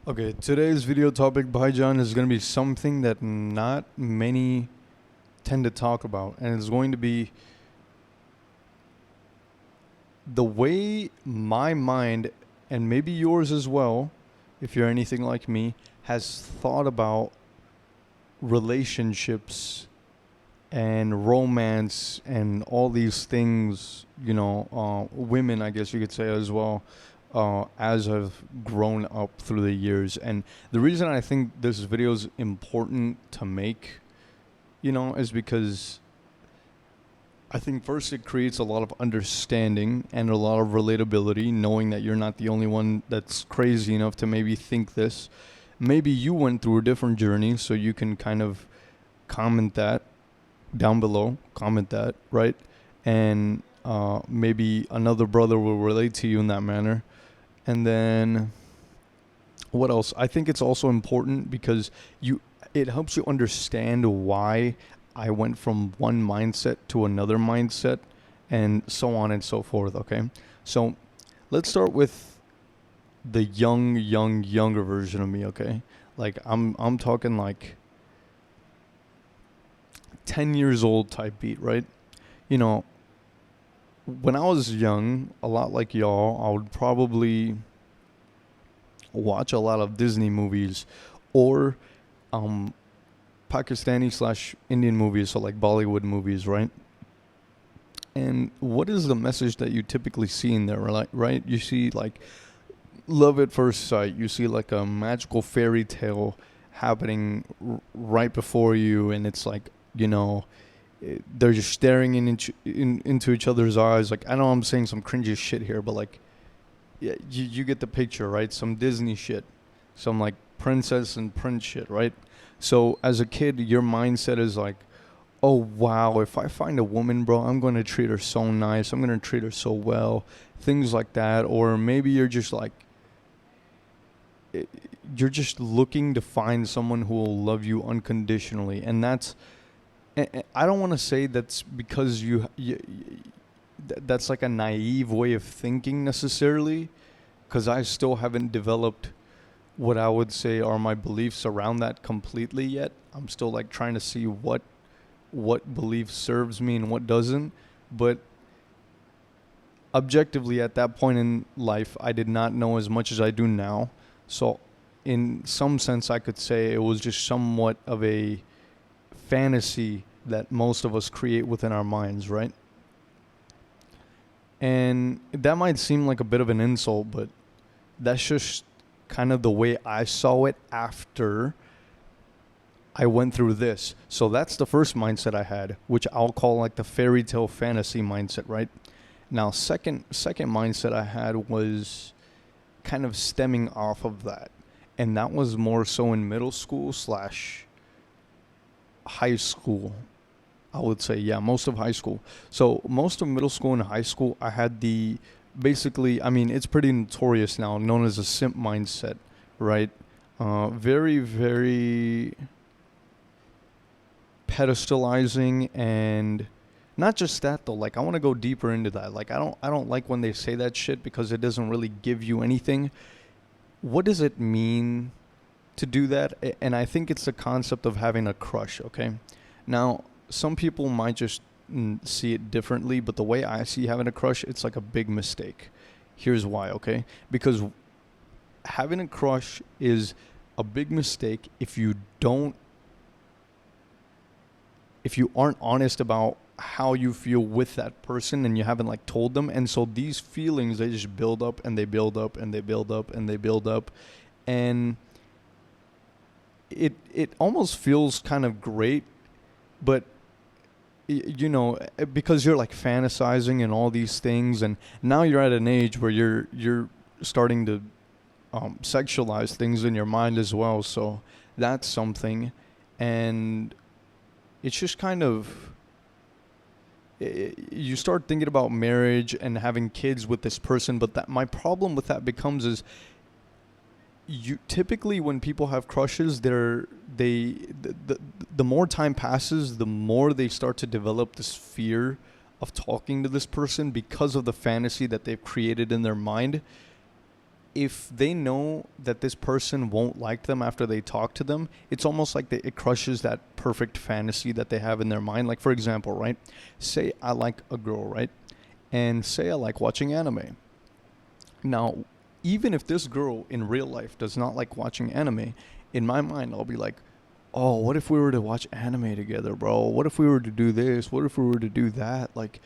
Okay, today's video topic, Bhaijan, is going to be something that not many tend to talk about, and it's going to be the way my mind, and maybe yours as well, if you're anything like me, has thought about relationships and romance and all these things, women, I guess you could say as well, as I've grown up through the years. And the reason I think this video is important to make, is because I think first it creates a lot of understanding and a lot of relatability, knowing that you're not the only one that's crazy enough to maybe think this. Maybe you went through a different journey, so you can kind of comment that down below, comment that, right? And maybe another brother will relate to you in that manner. And then what else? I think it's also important because it helps you understand why I went from one mindset to another mindset and so on and so forth, okay? So let's start with the younger version of me, okay? Like I'm talking like 10 years old type beat, right? When I was young, a lot like y'all, I would probably watch a lot of Disney movies or Pakistani slash Indian movies, so like Bollywood movies, right? And what is the message that you typically see in there, right? You see like love at first sight. You see like a magical fairy tale happening right before you, and it's like, they're just staring into each other's eyes. Like, I know I'm saying some cringy shit here, but like, yeah, you get the picture, right? Some Disney shit, some like princess and prince shit, right? So as a kid, your mindset is like, oh wow, if I find a woman, bro, I'm gonna treat her so nice. I'm gonna treat her so well, things like that. Or maybe you're just like, you're just looking to find someone who will love you unconditionally, and that's. I don't want to say that's because that's like a naive way of thinking necessarily, because I still haven't developed what I would say are my beliefs around that completely yet. I'm still like trying to see what belief serves me and what doesn't. But objectively, at that point in life, I did not know as much as I do now. So in some sense, I could say it was just somewhat of a fantasy that most of us create within our minds, right? And that might seem like a bit of an insult, but that's just kind of the way I saw it after I went through this. So that's the first mindset I had, which I'll call like the fairy tale fantasy mindset, right? Now, second mindset I had was kind of stemming off of that, and that was more so in middle school slash high school. I would say, yeah, most of high school. So most of middle school and high school, I had basically, I mean, it's pretty notorious now, known as a simp mindset, right? Very, very pedestalizing, and not just that though. Like, I want to go deeper into that. Like, I don't like when they say that shit because it doesn't really give you anything. What does it mean to do that? And I think it's the concept of having a crush, okay? Now, some people might just see it differently, but the way I see having a crush, it's like a big mistake. Here's why, okay? Because having a crush is a big mistake if you aren't honest about how you feel with that person and you haven't like told them. And so these feelings, they just build up and they build up and they build up and they build up. And it almost feels kind of great, but because you're like fantasizing and all these things, and now you're at an age where you're starting to sexualize things in your mind as well. So that's something, and it's just kind of, you start thinking about marriage and having kids with this person. But that, my problem with that becomes is, you typically, when people have crushes, the more time passes, the more they start to develop this fear of talking to this person because of the fantasy that they've created in their mind. if they know that this person won't like them after they talk to them, it's almost like it crushes that perfect fantasy that they have in their mind. Like, for example, right? Say I like a girl, right? And say I like watching anime. Now, even if this girl in real life does not like watching anime, in my mind, I'll be like, oh, what if we were to watch anime together, bro? What if we were to do this? What if we were to do that? Like,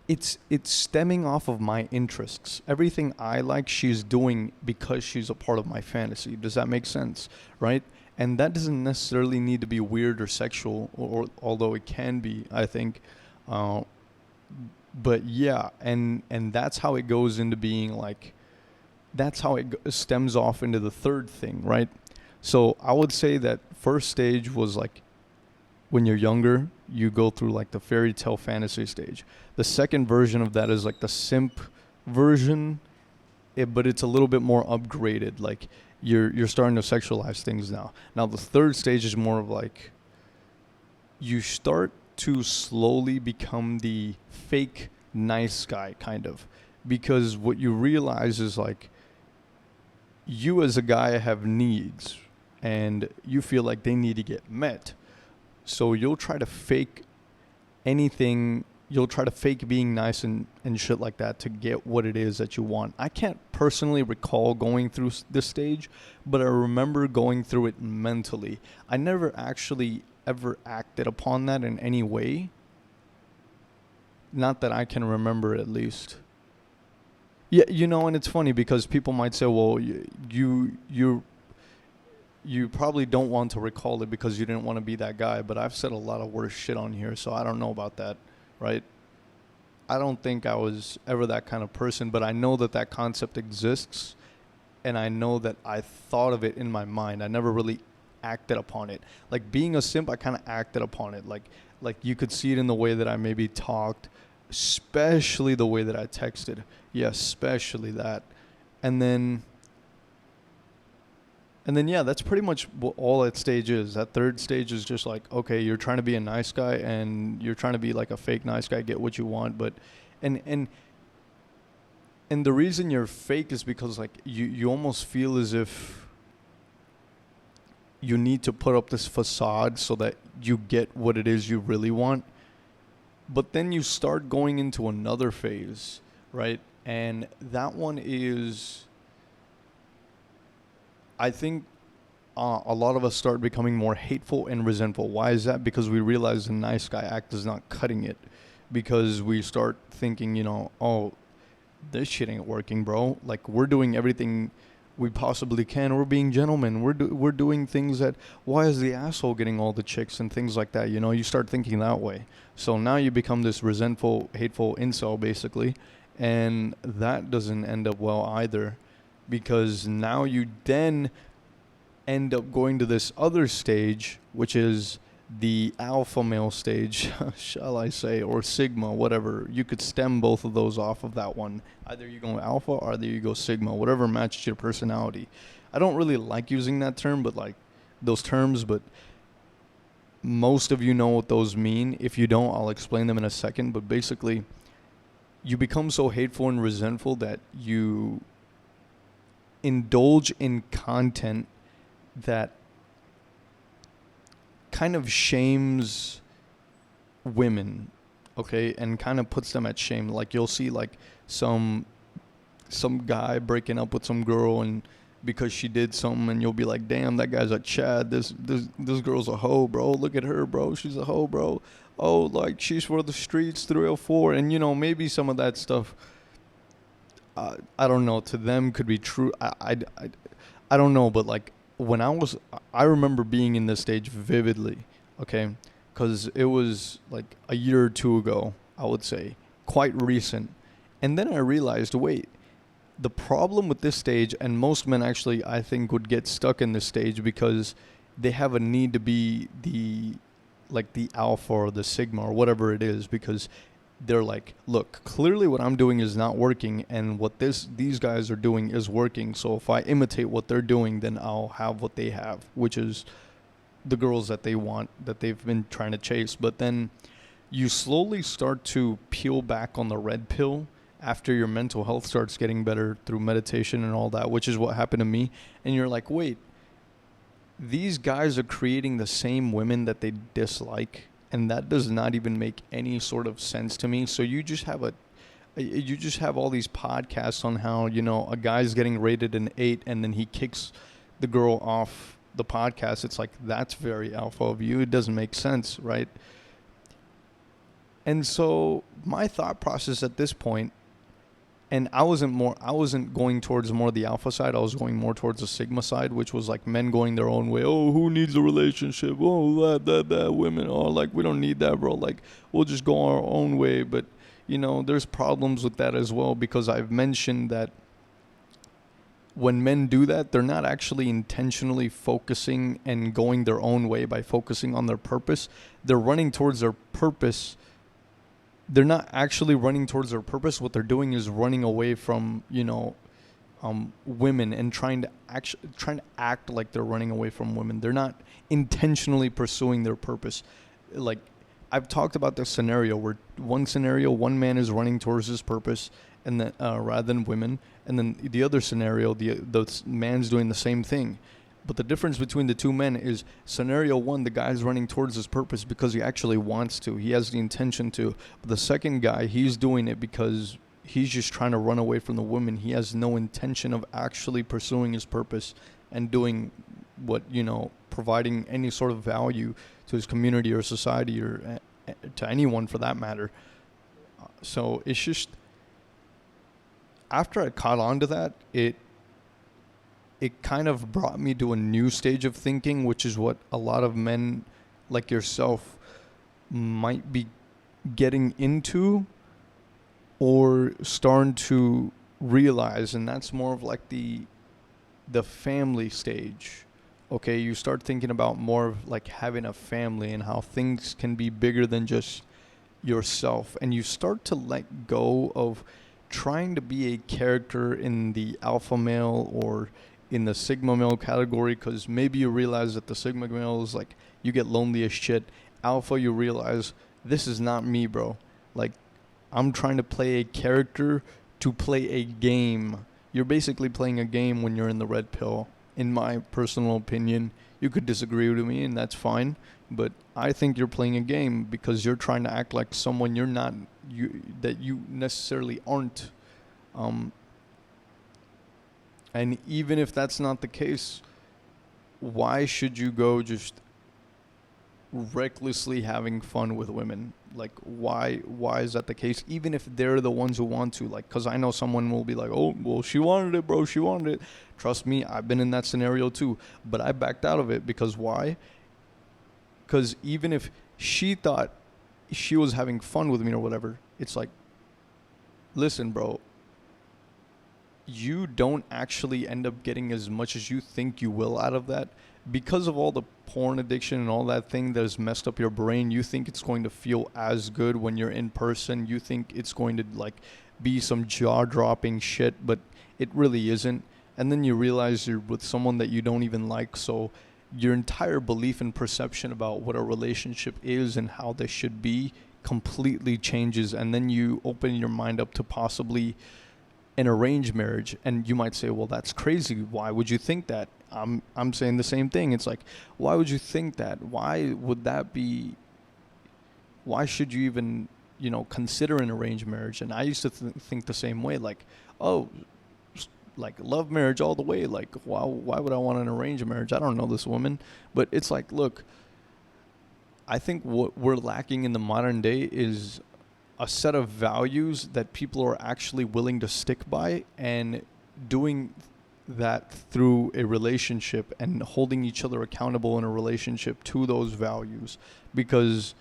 it's stemming off of my interests. Everything I like, she's doing because she's a part of my fantasy. Does that make sense? Right? And that doesn't necessarily need to be weird or sexual, or although it can be, I think. Uh, but yeah, and that's how it goes into being like. That's how it stems off into the third thing, right? So I would say that first stage was like when you're younger, you go through like the fairy tale fantasy stage. The second version of that is like the simp version, but it's a little bit more upgraded. Like you're starting to sexualize things now. Now the third stage is more of like you start to slowly become the fake nice guy kind of, because what you realize is like you as a guy have needs and you feel like they need to get met. So you'll try to fake anything. You'll try to fake being nice and shit like that to get what it is that you want. I can't personally recall going through this stage, but I remember going through it mentally. I never actually ever acted upon that in any way. Not that I can remember, at least. Yeah, and it's funny because people might say, well, you probably don't want to recall it because you didn't want to be that guy, but I've said a lot of worse shit on here, so I don't know about that, right? I don't think I was ever that kind of person, but I know that concept exists, and I know that I thought of it in my mind. I never really acted upon it. Like being a simp, I kind of acted upon it. Like you could see it in the way that I maybe talked, especially the way that I texted. Yeah, especially that. And then yeah, that's pretty much what all that stage is. That third stage is just like, okay, you're trying to be a nice guy and you're trying to be like a fake nice guy, get what you want, but and the reason you're fake is because like you almost feel as if you need to put up this facade so that you get what it is you really want. But then you start going into another phase, right? And that one is, I think a lot of us start becoming more hateful and resentful. Why is that? Because we realize the nice guy act is not cutting it. Because we start thinking, oh, this shit ain't working, bro. Like, we're doing everything we possibly can. We're being gentlemen. We're doing things that, why is the asshole getting all the chicks and things like that? You start thinking that way. So now you become this resentful, hateful incel, basically. And that doesn't end up well either, because now you then end up going to this other stage, which is the alpha male stage, shall I say, or sigma, whatever. You could stem both of those off of that one. Either you go alpha or either you go sigma, whatever matches your personality. I don't really like using that term, but like those terms, but most of you know what those mean. If you don't, I'll explain them in a second. But basically, you become so hateful and resentful that you indulge in content that kind of shames women, okay, and kind of puts them at shame. Like you'll see like some guy breaking up with some girl and because she did something, and you'll be like, damn, that guy's a Chad. This girl's a hoe, bro. Look at her, bro. She's a hoe, bro. Oh, like she's for the streets, 304. And maybe some of that stuff, I don't know, to them could be true. I don't know, but like I remember being in this stage vividly, okay, because it was like a year or two ago, I would say, quite recent. And then I realized, wait, the problem with this stage, and most men actually, I think, would get stuck in this stage because they have a need to be the alpha or the sigma or whatever it is, because they're like, look, clearly what I'm doing is not working, and what these guys are doing is working. So if I imitate what they're doing, then I'll have what they have, which is the girls that they want, that they've been trying to chase. But then you slowly start to peel back on the red pill after your mental health starts getting better through meditation and all that, which is what happened to me. And you're like, wait, these guys are creating the same women that they dislike, and that does not even make any sort of sense to me. So you just have all these podcasts on how, a guy's getting rated an 8 and then he kicks the girl off the podcast. It's like, that's very alpha of you. It doesn't make sense, right? And so my thought process at this point, and I wasn't going towards more the alpha side. I was going more towards the sigma side, which was like men going their own way. Oh, who needs a relationship? Oh, that women. Oh, like, we don't need that, bro. Like, we'll just go our own way. But, there's problems with that as well, because I've mentioned that when men do that, they're not actually intentionally focusing and going their own way by focusing on their purpose. They're running towards their purpose. They're not actually running towards their purpose. What they're doing is running away from, women, and trying to act like they're running away from women. They're not intentionally pursuing their purpose. Like, I've talked about this scenario where one man is running towards his purpose, and then rather than women, and then the other scenario, the man's doing the same thing. But the difference between the two men is, scenario one, the guy's running towards his purpose because he actually wants to. He has the intention to. But the second guy, he's doing it because he's just trying to run away from the woman. He has no intention of actually pursuing his purpose and doing what, providing any sort of value to his community or society, or to anyone for that matter. So it's just, after I caught on to that, it kind of brought me to a new stage of thinking, which is what a lot of men like yourself might be getting into or starting to realize. And that's more of like the family stage. Okay, you start thinking about more of like having a family and how things can be bigger than just yourself. And you start to let go of trying to be a character in the alpha male or in the sigma male category, because maybe you realize that the sigma male is like, you get lonely as shit. Alpha, you realize, this is not me, bro. Like, I'm trying to play a character to play a game. You're basically playing a game when you're in the red pill, in my personal opinion. You could disagree with me, and that's fine, but I think you're playing a game because you're trying to act like someone you're not, that you necessarily aren't. And even if that's not the case, why should you go just recklessly having fun with women? Like, why is that the case? Even if they're the ones who want to, like, because I know someone will be like, oh, well, she wanted it, bro, she wanted it. Trust me, I've been in that scenario too, but I backed out of it. Because why? Because even if she thought she was having fun with me or whatever, it's like, listen, bro, you don't actually end up getting as much as you think you will out of that. Because of all the porn addiction and all that thing that has messed up your brain, you think it's going to feel as good when you're in person. You think it's going to like be some jaw-dropping shit, but it really isn't. And then you realize you're with someone that you don't even like, so your entire belief and perception about what a relationship is and how they should be completely changes. And then you open your mind up to possibly an arranged marriage, and you might say, well, that's crazy. Why would you think that? I'm saying the same thing. It's like, why would you think that? Why would that be? Why should you even, consider an arranged marriage? And I used to think the same way, like, oh, like love marriage all the way. Like, why would I want an arranged marriage? I don't know this woman. But it's like, look, I think what we're lacking in the modern day is a set of values that people are actually willing to stick by, and doing that through a relationship and holding each other accountable in a relationship to those values. Because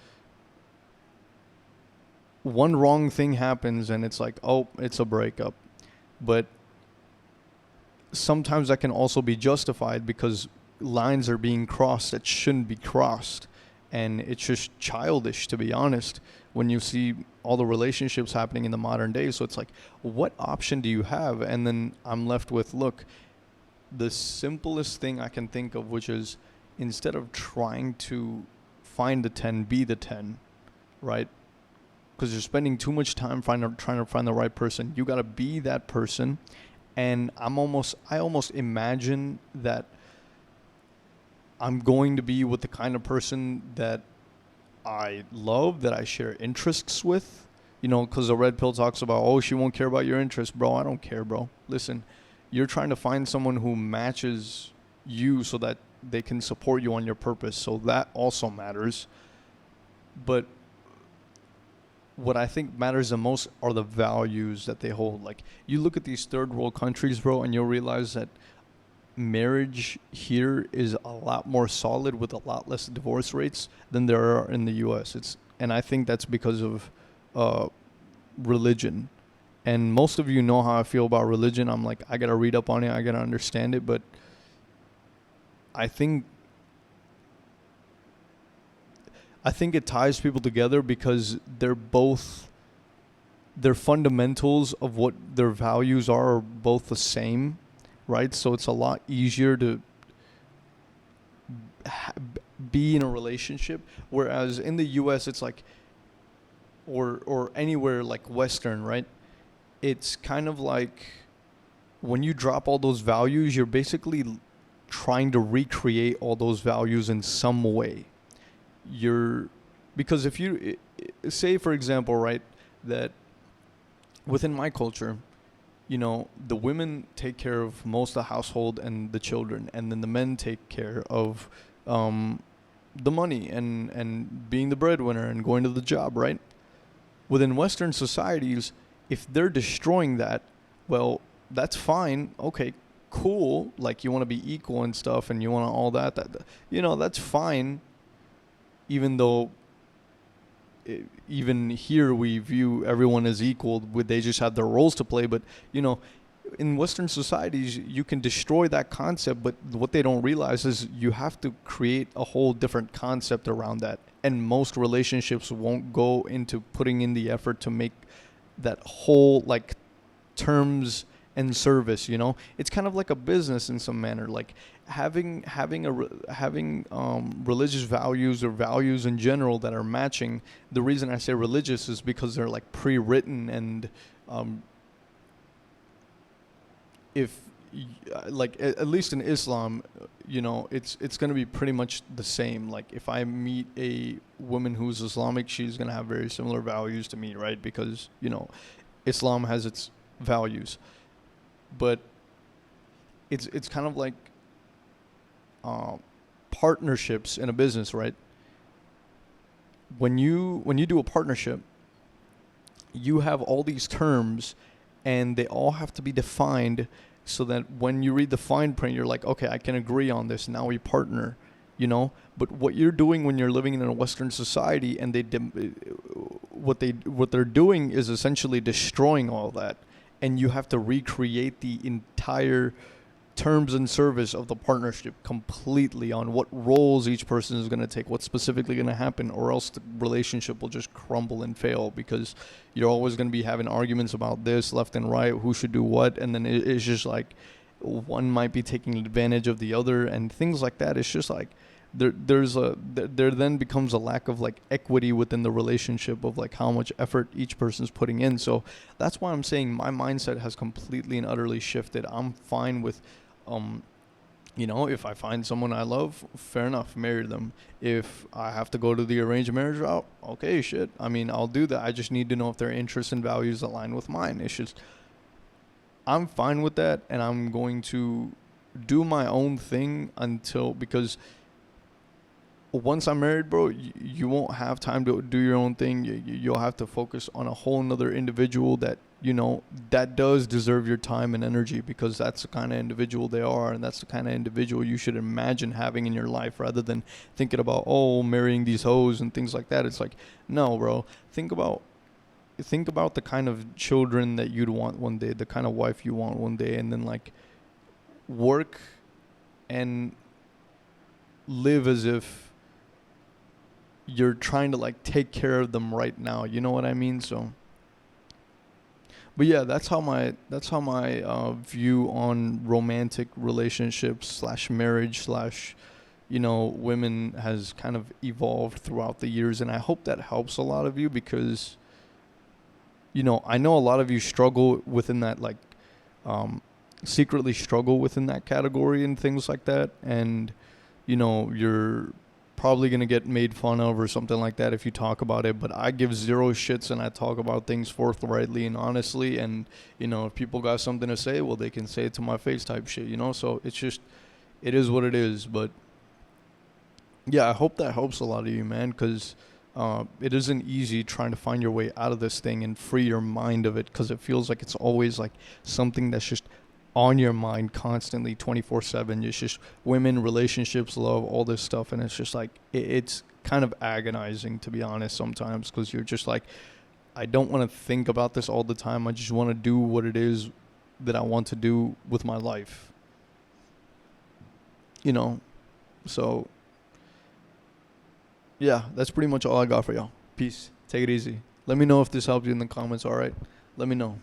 one wrong thing happens and it's like, oh, it's a breakup. But sometimes that can also be justified because lines are being crossed that shouldn't be crossed. And it's just childish, to be honest, when you see all the relationships happening in the modern day. So it's like, what option do you have? And then I'm left with, look, the simplest thing I can think of, which is, instead of trying to find the 10, be the 10, right? because you're spending too much time trying to find the right person. You got to be that person. And I almost imagine that I'm going to be with the kind of person that I love, that I share interests with. You know, because the red pill talks about, oh, she won't care about your interests. Bro, I don't care, bro. Listen, you're trying to find someone who matches you so that they can support you on your purpose. So that also matters. But what I think matters the most are the values that they hold. Like, you look at these third world countries, bro, and you'll realize that marriage here is a lot more solid with a lot less divorce rates than there are in the US. And I think that's because of religion. And most of you know how I feel about religion. I'm like, I gotta read up on it, I gotta understand it. But I think it ties people together because their fundamentals of what their values are both the same, right? So it's a lot easier to be in a relationship, whereas in the US it's like, or anywhere like Western, right? It's kind of like when you drop all those values, you're basically trying to recreate all those values in some way. Because if you say, for example, right, that within my culture, you know, the women take care of most of the household and the children, and then the men take care of the money and being the breadwinner and going to the job, right? Within Western societies, if they're destroying that, well, that's fine. Okay, cool. Like, you want to be equal and stuff, and you want all that, you know, that's fine. Even though even here we view everyone as equal, they just have their roles to play. But, you know, in Western societies, you can destroy that concept, but what they don't realize is you have to create a whole different concept around that. And most relationships won't go into putting in the effort to make that whole, like, terms and service, you know. It's kind of like a business in some manner. Like, having religious values or values in general that are matching. The reason I say religious is because they're like pre-written, and if like at least in Islam, you know, it's going to be pretty much the same. Like, if I meet a woman who's Islamic, she's going to have very similar values to me, right? Because, you know, Islam has its values. But it's kind of like partnerships in a business, right? When you do a partnership, you have all these terms, and they all have to be defined so that when you read the fine print, you're like, okay, I can agree on this. Now we partner, you know. But what you're doing when you're living in a Western society, and what they're doing is essentially destroying all that, and you have to recreate the entire terms and service of the partnership completely on what roles each person is going to take, what's specifically going to happen, or else the relationship will just crumble and fail, because you're always going to be having arguments about this left and right, who should do what, and then it's just like one might be taking advantage of the other and things like that. It's just like there then becomes a lack of like equity within the relationship of like how much effort each person's putting in. So that's why I'm saying my mindset has completely and utterly shifted. I'm fine with you know, if I find someone I love, fair enough, marry them. If I have to go to the arranged marriage route, okay, shit. I mean, I'll do that. I just need to know if their interests and values align with mine. It's just, I'm fine with that, and I'm going to do my own thing because once I'm married, bro, you won't have time to do your own thing. You'll have to focus on a whole nother individual that, you know, that does deserve your time and energy, because that's the kind of individual they are, and that's the kind of individual you should imagine having in your life, rather than thinking about, oh, marrying these hoes and things like that. It's like, no, bro, think about the kind of children that you'd want one day, the kind of wife you want one day, and then like work and live as if you're trying to like take care of them right now. You know what I mean? So, but yeah, that's how my view on romantic relationships / marriage / you know, women has kind of evolved throughout the years, and I hope that helps a lot of you, because I know a lot of you struggle within that, like, um, secretly struggle within that category and things like that. And, you're probably going to get made fun of or something like that if you talk about it. But I give zero shits and I talk about things forthrightly and honestly. And, if people got something to say, well, they can say it to my face type shit. So it's just, it is what it is. But yeah, I hope that helps a lot of you, man, because it isn't easy trying to find your way out of this thing and free your mind of it, because it feels like it's always like something that's just on your mind constantly 24/7. It's just women, relationships, love, all this stuff. And it's just like, it's kind of agonizing, to be honest, sometimes, because you're just like, I don't want to think about this all the time. I just want to do what it is that I want to do with my life. So yeah, that's pretty much all I got for y'all. Peace. Take it easy. Let me know if this helped you in the comments, all right? Let me know.